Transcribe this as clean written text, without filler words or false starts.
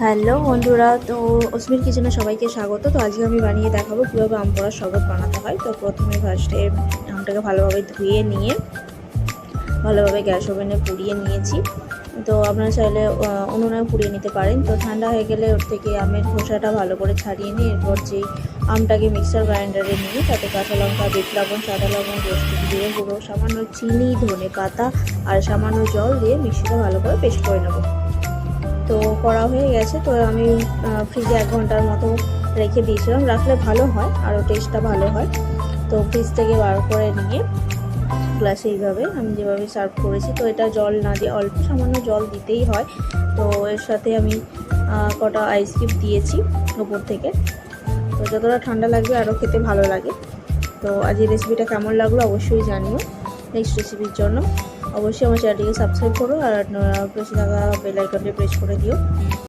Hello বন্ধুরা, তো অস্মির কিচেনে সবাইকে স্বাগত। তো আজকে আমি বানিয়ে দেখাবো কীভাবে আম পোড়ার শরবত বানাতে হয়। তো প্রথমে ফার্স্টে আমটাকে ভালোভাবে ধুয়ে নিয়ে ভালোভাবে গ্যাস ওভেনে পুড়িয়ে নিয়েছি। তো আপনারা চাইলে উনুনেও পুড়িয়ে নিতে পারেন। তো ঠান্ডা হয়ে গেলে ওর থেকে আমের খোসাটা ভালো করে ছাড়িয়ে নিয়ে এরপর যেই আমটাকে মিক্সার গ্রাইন্ডারে নিয়ে তাতে কাঁচা লঙ্কা, বিট লবণ, সাদা লবণ, রসুন, জিরে গুঁড়ো, সামান্য চিনি, ধনে পাতা আর সামান্য জল দিয়ে মিক্সিটা ভালো করে পেস্ট করে নেব। তো করা হয়ে গেছে। তো আমি ফ্রিজে 1 ঘন্টার মতো রেখে দিয়েছিলাম, রাখলে ভালো হয়, আরও টেস্টটা ভালো হয়। তো ফ্রিজ থেকে বার করে নিয়ে গ্লাসে এইভাবে আমি যেভাবে সার্ভ করেছি, তো এটা জল না দিয়ে অল্প সামান্য জল দিতেই হয়। তো এর সাথে আমি কটা আইস কিউব দিয়েছি ওপর থেকে। তো যতটা ঠান্ডা লাগবে আরও খেতে ভালো লাগে। তো আজ এই রেসিপিটা কেমন লাগলো অবশ্যই জানিও। নেক্সট রেসিপির জন্য অবশ্যই আমার চ্যানেলটিকে সাবস্ক্রাইব করো আর পাশে থাকা বেল আইকনটি প্রেস করে দিও।